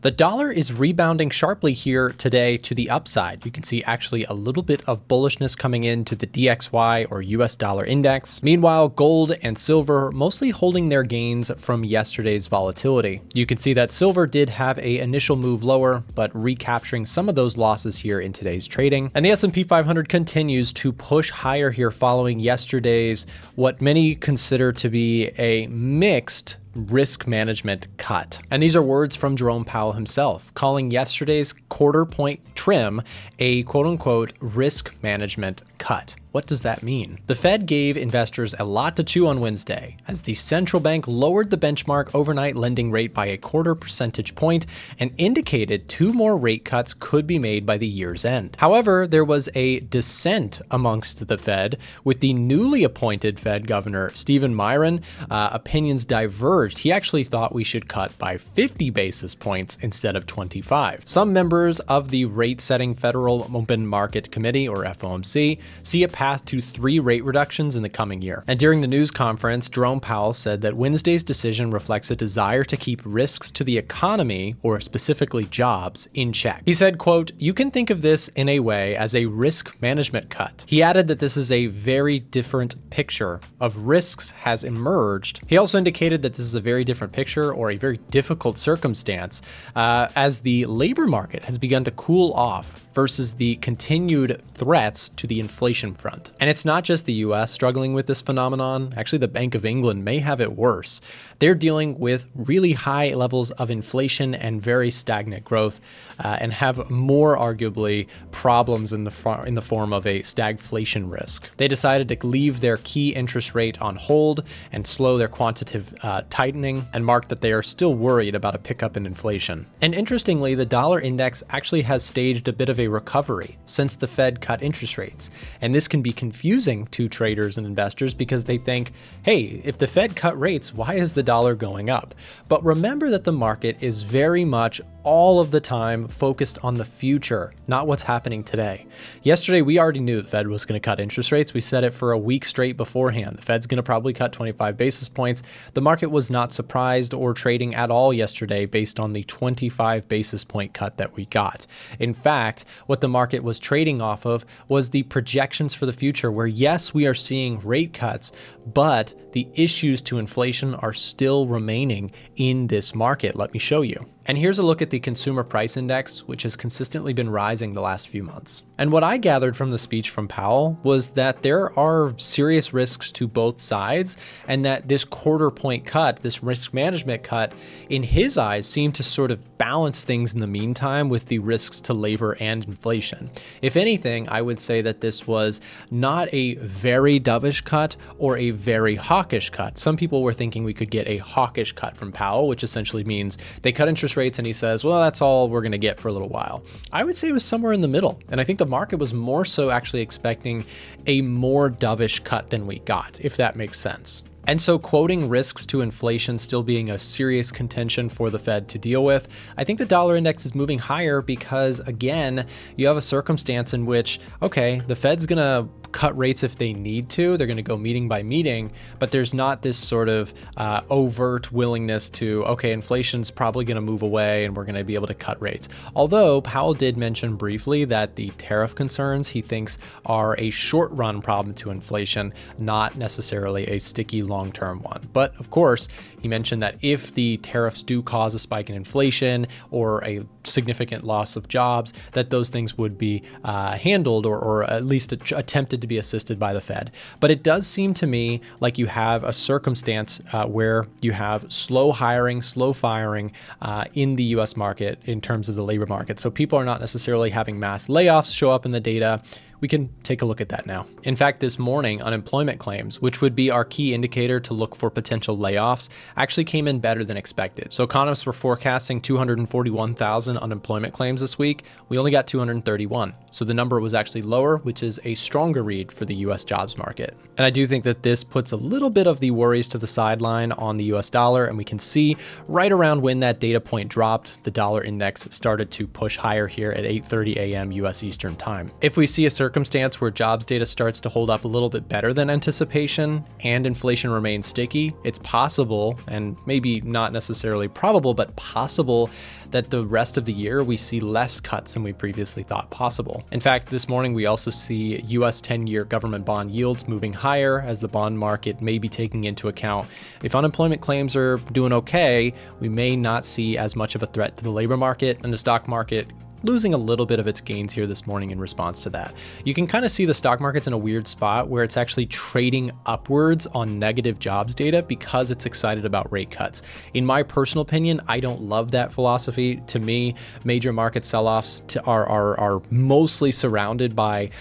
The dollar is rebounding sharply here today to the upside. You can see actually a little bit of bullishness coming into the DXY or US dollar index. Meanwhile, gold and silver mostly holding their gains from yesterday's volatility. You can see that silver did have an initial move lower, but recapturing some of those losses here in today's trading. And the S&P 500 continues to push higher here following yesterday's what many consider to be a mixed risk management cut. And these are words from Jerome Powell himself, calling yesterday's quarter point trim a quote unquote risk management cut. What does that mean? The Fed gave investors a lot to chew on Wednesday as the central bank lowered the benchmark overnight lending rate by a quarter percentage point and indicated 2 more rate cuts could be made by the year's end. However, there was a dissent amongst the Fed, with the newly appointed Fed Governor Stephen Miron. Opinions diverged. He actually thought we should cut by 50 basis points instead of 25. Some members of the rate-setting Federal Open Market Committee, or FOMC, see a path to 3 rate reductions in the coming year. And during the news conference, Jerome Powell said that Wednesday's decision reflects a desire to keep risks to the economy, or specifically jobs, in check. He said, quote, "You can think of this in a way as a risk management cut." He added that this is a very different picture of risks has emerged. He also indicated that this is a very different picture, or a very difficult circumstance, as the labor market has begun to cool off versus the continued threats to the inflation front. And it's not just the US struggling with this phenomenon. Actually, the Bank of England may have it worse. They're dealing with really high levels of inflation and very stagnant growth, and have more arguably problems in the form of a stagflation risk. They decided to leave their key interest rate on hold and slow their quantitative tightening, and marked that they are still worried about a pickup in inflation. And interestingly, the dollar index actually has staged a bit of a recovery since the Fed cut interest rates. And this can be confusing to traders and investors because they think, hey, if the Fed cut rates, why is the dollar going up? But remember that the market is very much all of the time focused on the future, not what's happening today. Yesterday, we already knew the Fed was going to cut interest rates. We said it for a week straight beforehand. The Fed's going to probably cut 25 basis points. The market was not surprised or trading at all yesterday based on the 25 basis point cut that we got. In fact, what the market was trading off of was the projections for the future, where yes, we are seeing rate cuts, but the issues to inflation are still remaining in this market. Let me show you. And here's a look at the consumer price index, which has consistently been rising the last few months. And what I gathered from the speech from Powell was that there are serious risks to both sides, and that this quarter point cut, this risk management cut, in his eyes seemed to sort of balance things in the meantime with the risks to labor and inflation. If anything, I would say that this was not a very dovish cut or a very hawkish cut. Some people were thinking we could get a hawkish cut from Powell, which essentially means they cut interest rates and he says, well, that's all we're going to get for a little while. I would say it was somewhere in the middle. And I think the market was more so actually expecting a more dovish cut than we got, if that makes sense. And so quoting risks to inflation still being a serious contention for the Fed to deal with, I think the dollar index is moving higher because, again, you have a circumstance in which, okay, the Fed's going to cut rates if they need to. They're going to go meeting by meeting, but there's not this sort of overt willingness to, okay, inflation's probably going to move away and we're going to be able to cut rates. Although Powell did mention briefly that the tariff concerns he thinks are a short-run problem to inflation, not necessarily a sticky long-term one. But of course, he mentioned that if the tariffs do cause a spike in inflation or a significant loss of jobs, that those things would be handled or at least attempted to be assisted by the Fed. But it does seem to me like you have a circumstance where you have slow hiring, slow firing in the US market in terms of the labor market. So people are not necessarily having mass layoffs show up in the data. We can take a look at that now. In fact, this morning, unemployment claims, which would be our key indicator to look for potential layoffs, actually came in better than expected. So economists were forecasting 241,000 unemployment claims this week. We only got 231. So the number was actually lower, which is a stronger read for the US jobs market. And I do think that this puts a little bit of the worries to the sideline on the US dollar, and we can see right around when that data point dropped, the dollar index started to push higher here at 8:30 a.m. US Eastern time. If we see a circumstance where jobs data starts to hold up a little bit better than anticipation and inflation remains sticky, it's possible, and maybe not necessarily probable, but possible, that the rest of the year we see less cuts than we previously thought possible. In fact, this morning we also see US 10-year government bond yields moving higher as the bond market may be taking into account if unemployment claims are doing okay, we may not see as much of a threat to the labor market, and the stock market losing a little bit of its gains here this morning in response to that. You can kind of see the stock market's in a weird spot where it's actually trading upwards on negative jobs data because it's excited about rate cuts. In my personal opinion, I don't love that philosophy. To me, major market sell-offs are mostly surrounded by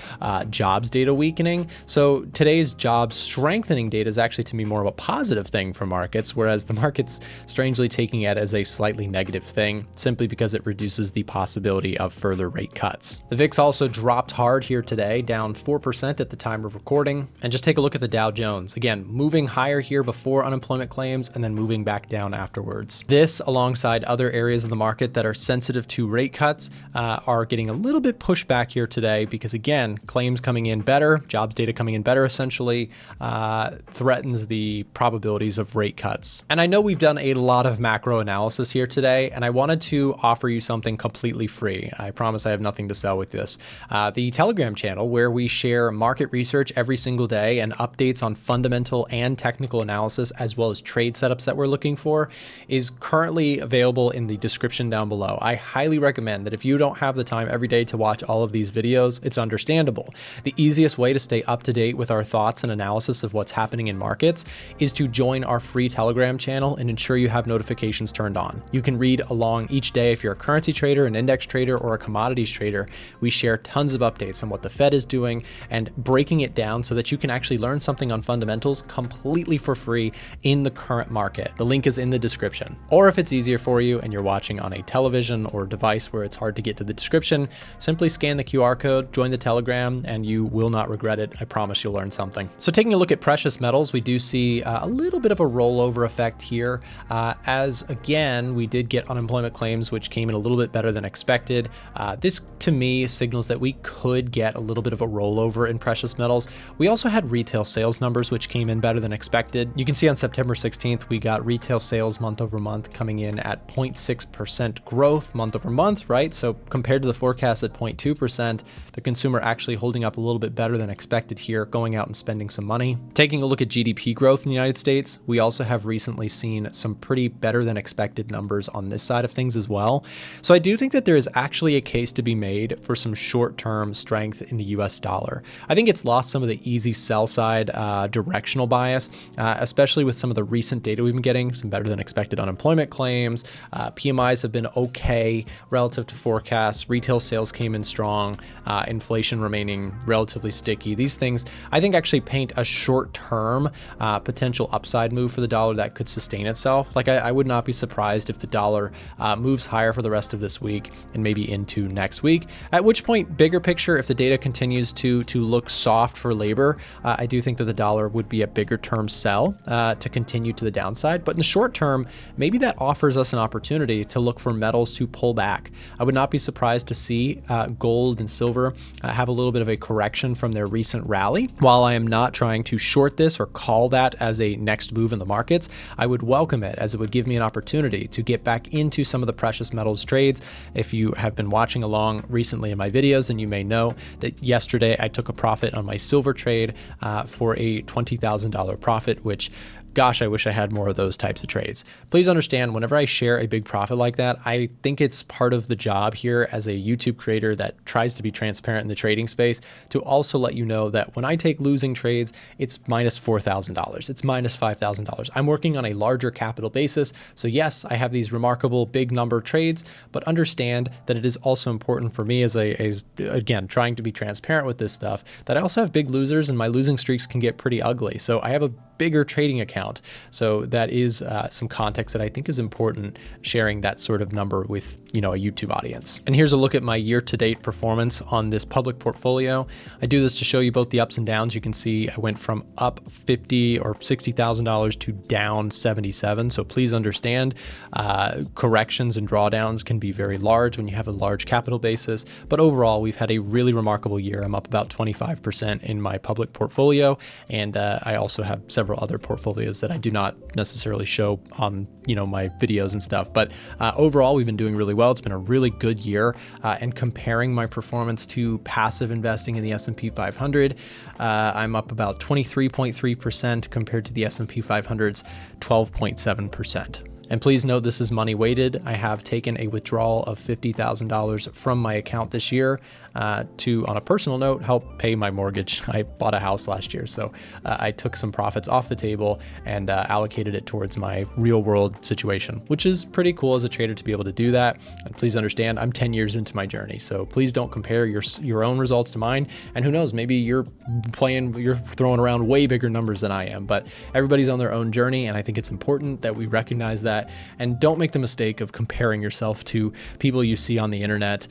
jobs data weakening. So today's jobs strengthening data is actually, to me, more of a positive thing for markets, whereas the market's strangely taking it as a slightly negative thing simply because it reduces the possibility of further rate cuts. The VIX also dropped hard here today, down 4% at the time of recording. And just take a look at the Dow Jones. Again, moving higher here before unemployment claims and then moving back down afterwards. This, alongside other areas of the market that are sensitive to rate cuts, are getting a little bit pushed back here today because, again, claims coming in better, jobs data coming in better essentially, threatens the probabilities of rate cuts. And I know we've done a lot of macro analysis here today, and I wanted to offer you something completely free. I promise I have nothing to sell with this. The Telegram channel, where we share market research every single day and updates on fundamental and technical analysis, as well as trade setups that we're looking for, is currently available in the description down below. I highly recommend that if you don't have the time every day to watch all of these videos, it's understandable. The easiest way to stay up to date with our thoughts and analysis of what's happening in markets is to join our free Telegram channel and ensure you have notifications turned on. You can read along each day if you're a currency trader, an index trader, or a commodities trader. We share tons of updates on what the Fed is doing and breaking it down so that you can actually learn something on fundamentals completely for free in the current market. The link is in the description. Or if it's easier for you and you're watching on a television or device where it's hard to get to the description, simply scan the QR code, join the Telegram, and you will not regret it. I promise you'll learn something. So taking a look at precious metals, we do see a little bit of a rollover effect here, as again, we did get unemployment claims, which came in a little bit better than expected. This to me signals that we could get a little bit of a rollover in precious metals. We also had retail sales numbers, which came in better than expected. You can see on September 16th, we got retail sales month over month coming in at 0.6% growth month over month, right? So compared to the forecast at 0.2%, the consumer actually holding up a little bit better than expected here, going out and spending some money. Taking a look at GDP growth in the United States, we also have recently seen some pretty better than expected numbers on this side of things as well. So I do think that there is actually a case to be made for some short-term strength in the US dollar. I think it's lost some of the easy sell side directional bias, especially with some of the recent data we've been getting, some better than expected unemployment claims. PMIs have been okay relative to forecasts. Retail sales came in strong, inflation remaining relatively sticky. These things I think actually paint a short-term potential upside move for the dollar that could sustain itself. Like I would not be surprised if the dollar moves higher for the rest of this week and maybe into next week, at which point, bigger picture, if the data continues to look soft for labor, I do think that the dollar would be a bigger term sell to continue to the downside. But in the short term, maybe that offers us an opportunity to look for metals to pull back. I would not be surprised to see gold and silver have a little bit of a correction from their recent rally. While I am not trying to short this or call that as a next move in the markets, I would welcome it, as it would give me an opportunity to get back into some of the precious metals trades. If you have been watching along recently in my videos, then you may know that yesterday I took a profit on my silver trade for a $20,000 profit, which, gosh, I wish I had more of those types of trades. Please understand, whenever I share a big profit like that, I think it's part of the job here as a YouTube creator that tries to be transparent in the trading space to also let you know that when I take losing trades, it's minus $4,000. It's minus $5,000. I'm working on a larger capital basis. So yes, I have these remarkable big number trades, but understand that it is also important for me as again, trying to be transparent with this stuff, that I also have big losers and my losing streaks can get pretty ugly. So I have a bigger trading account account. So that is some context that I think is important, sharing that sort of number with, a YouTube audience. And here's a look at my year-to-date performance on this public portfolio. I do this to show you both the ups and downs. You can see I went from up $50,000 or $60,000 to down 77. So please understand, corrections and drawdowns can be very large when you have a large capital basis. But overall, we've had a really remarkable year. I'm up about 25% in my public portfolio, and I also have several other portfolios that I do not necessarily show on my videos and stuff. But overall, we've been doing really well. It's been a really good year, and comparing my performance to passive investing in the S&P 500, I'm up about 23.3% compared to the S&P 500's 12.7%. And please note, this is money weighted. I have taken a withdrawal of $50,000 from my account this year to, on a personal note, help pay my mortgage. I bought a house last year, so I took some profits off the table and allocated it towards my real world situation, which is pretty cool as a trader to be able to do that. And please understand, I'm 10 years into my journey, so please don't compare your own results to mine. And who knows, maybe you're throwing around way bigger numbers than I am, but everybody's on their own journey. And I think it's important that we recognize that. And don't make the mistake of comparing yourself to people you see on the internet,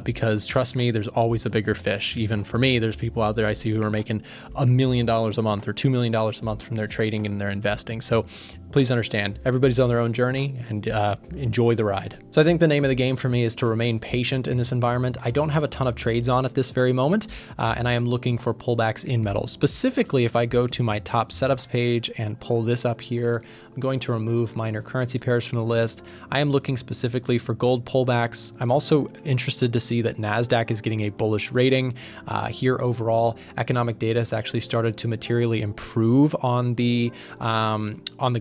because trust me, there's always a bigger fish. Even for me, there's people out there I see who are making $1 million a month or $2 million a month from their trading and their investing. So please understand, everybody's on their own journey, and enjoy the ride. So I think the name of the game for me is to remain patient in this environment. I don't have a ton of trades on at this very moment, and I am looking for pullbacks in metals. Specifically, if I go to my top setups page and pull this up here, I'm going to remove minor currency pairs from the list. I am looking specifically for gold pullbacks. I'm also interested to see that NASDAQ is getting a bullish rating. Here overall, economic data has actually started to materially improve on the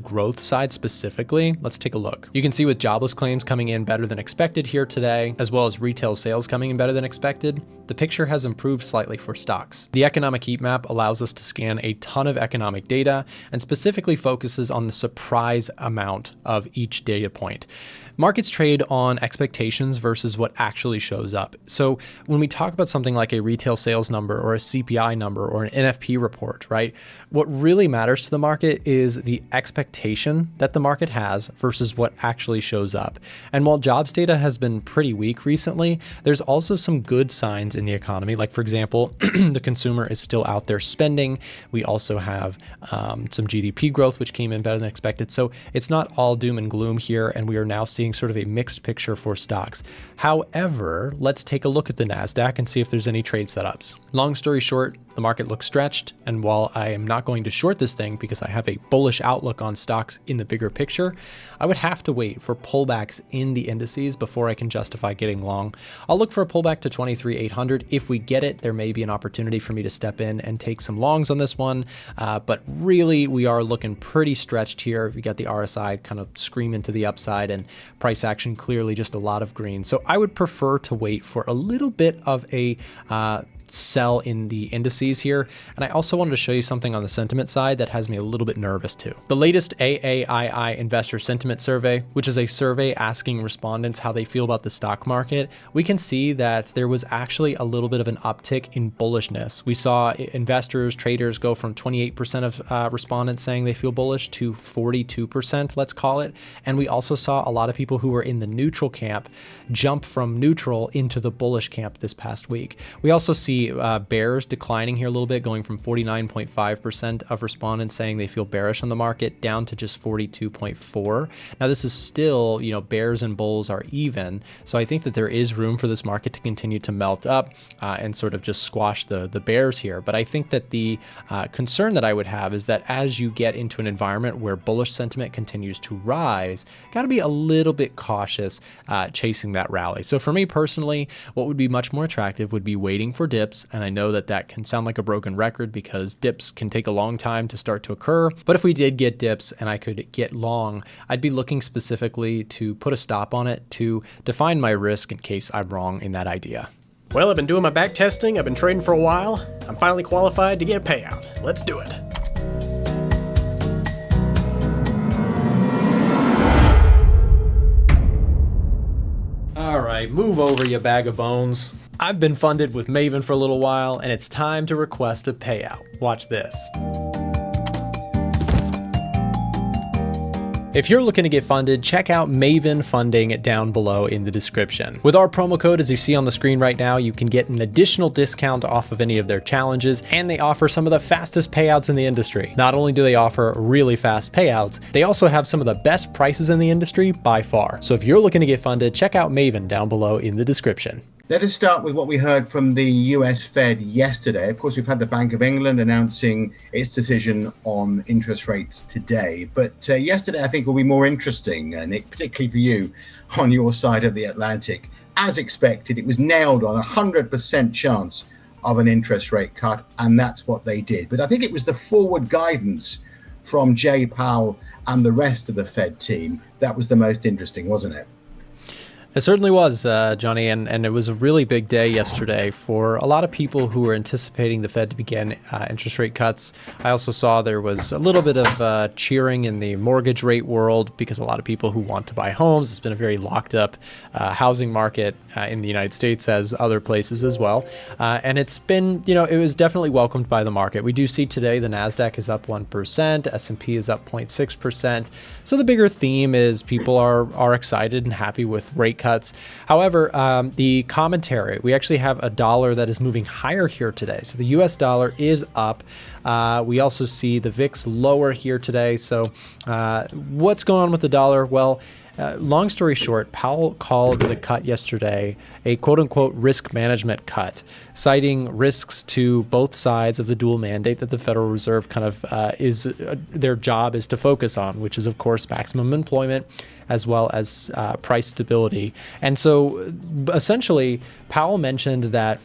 growth side specifically. Let's take a look. You can see with jobless claims coming in better than expected here today, as well as retail sales coming in better than expected, the picture has improved slightly for stocks. The economic heat map allows us to scan a ton of economic data and specifically focuses on the surprise amount of each data point. Markets trade on expectations versus what actually shows up. So when we talk about something like a retail sales number or a CPI number or an NFP report, right? What really matters to the market is the expectation that the market has versus what actually shows up. And while jobs data has been pretty weak recently, there's also some good signs in the economy. Like, for example, the consumer is still out there spending. We also have some GDP growth, which came in better than expected. So it's not all doom and gloom here, and we are now seeing sort of a mixed picture for stocks. However, let's take a look at the NASDAQ and see if there's any trade setups. Long story short, the market looks stretched, and while I am not going to short this thing because I have a bullish outlook on stocks in the bigger picture, I would have to wait for pullbacks in the indices before I can justify getting long. I'll look for a pullback to 23,800. If we get it, there may be an opportunity for me to step in and take some longs on this one, but really we are looking pretty stretched here. We got the RSI kind of screaming to the upside, and price action clearly just a lot of green. So I would prefer to wait for a little bit of a sell in the indices here. And I also wanted to show you something on the sentiment side that has me a little bit nervous too. The latest AAII Investor Sentiment Survey, which is a survey asking respondents how they feel about the stock market, we can see that there was actually a little bit of an uptick in bullishness. We saw investors, traders go from 28% of respondents saying they feel bullish to 42%, let's call it. And we also saw a lot of people who were in the neutral camp jump from neutral into the bullish camp this past week. We also see bears declining here a little bit, going from 49.5% of respondents saying they feel bearish on the market down to just 42.4%. Now this is still, bears and bulls are even. So I think that there is room for this market to continue to melt up and sort of just squash the bears here. But I think that the concern that I would have is that as you get into an environment where bullish sentiment continues to rise, got to be a little bit cautious chasing that rally. So for me personally, what would be much more attractive would be waiting for dips. And I know that that can sound like a broken record because dips can take a long time to start to occur. But if we did get dips and I could get long, I'd be looking specifically to put a stop on it to define my risk in case I'm wrong in that idea. Well, I've been doing my back testing. I've been trading for a while. I'm finally qualified to get a payout. Let's do it. All right, move over, you bag of bones. I've been funded with Maven for a little while, and it's time to request a payout. Watch this. If you're looking to get funded, check out Maven Funding down below in the description. With our promo code, as you see on the screen right now, you can get an additional discount off of any of their challenges, and they offer some of the fastest payouts in the industry. Not only do they offer really fast payouts, they also have some of the best prices in the industry by far. So if you're looking to get funded, check out Maven down below in the description. Let us start with what we heard from the US Fed yesterday. Of course, we've had the Bank of England announcing its decision on interest rates today. But yesterday, I think, will be more interesting, Nick, particularly for you on your side of the Atlantic. As expected, it was nailed on 100% chance of an interest rate cut, and that's what they did. But I think it was the forward guidance from Jay Powell and the rest of the Fed team that was the most interesting, wasn't it? It certainly was, Johnny, and it was a really big day yesterday for a lot of people who were anticipating the Fed to begin interest rate cuts. I also saw there was a little bit of cheering in the mortgage rate world because a lot of people who want to buy homes, it's been a very locked up housing market in the United States as other places as well. And it's been, it was definitely welcomed by the market. We do see today the NASDAQ is up 1%, S&P is up 0.6%. So the bigger theme is people are excited and happy with rate cuts. However, the commentary, we actually have a dollar that is moving higher here today. So the US dollar is up. We also see the VIX lower here today. So what's going on with the dollar? Well, long story short, Powell called the cut yesterday a quote-unquote risk management cut, citing risks to both sides of the dual mandate that the Federal Reserve kind of their job is to focus on, which is, of course, maximum employment as well as price stability. And so essentially, Powell mentioned that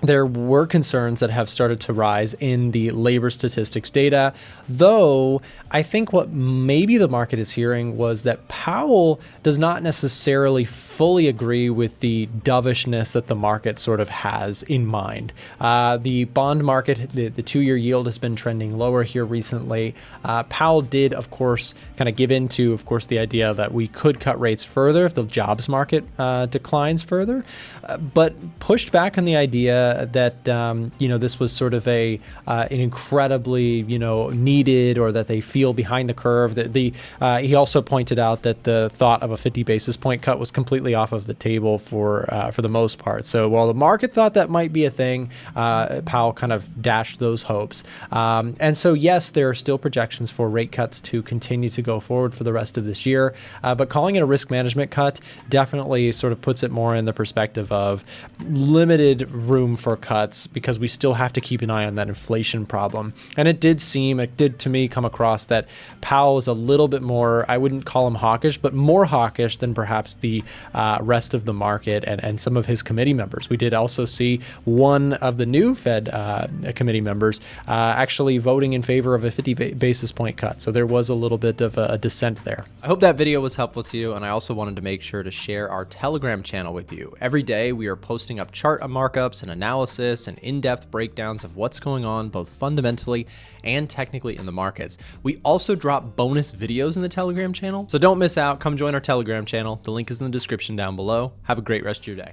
there were concerns that have started to rise in the labor statistics data, though I think what maybe the market is hearing was that Powell does not necessarily fully agree with the dovishness that the market sort of has in mind. The bond market, the 2-year yield has been trending lower here recently. Powell did, of course, kind of give into, of course, the idea that we could cut rates further if the jobs market declines further, but pushed back on the idea that this was sort of an incredibly needed, or that they feel behind the curve. That he also pointed out that the thought of a 50 basis point cut was completely off of the table for the most part. So while the market thought that might be a thing, Powell kind of dashed those hopes. And so yes, there are still projections for rate cuts to continue to go forward for the rest of this year, but calling it a risk management cut definitely sort of puts it more in the perspective of limited room for cuts, because we still have to keep an eye on that inflation problem. And it did to me come across that Powell is a little bit more, I wouldn't call him hawkish, but more hawkish than perhaps the rest of the market and some of his committee members. We did also see one of the new Fed committee members actually voting in favor of a 50 basis point cut. So there was a little bit of a dissent there. I hope that video was helpful to you, and I also wanted to make sure to share our Telegram channel with you. Every day we are posting up chart markups and analysis and in-depth breakdowns of what's going on both fundamentally and technically in the markets. We also drop bonus videos in the Telegram channel, so don't miss out. Come join our Telegram channel. The link is in the description down below. Have a great rest of your day.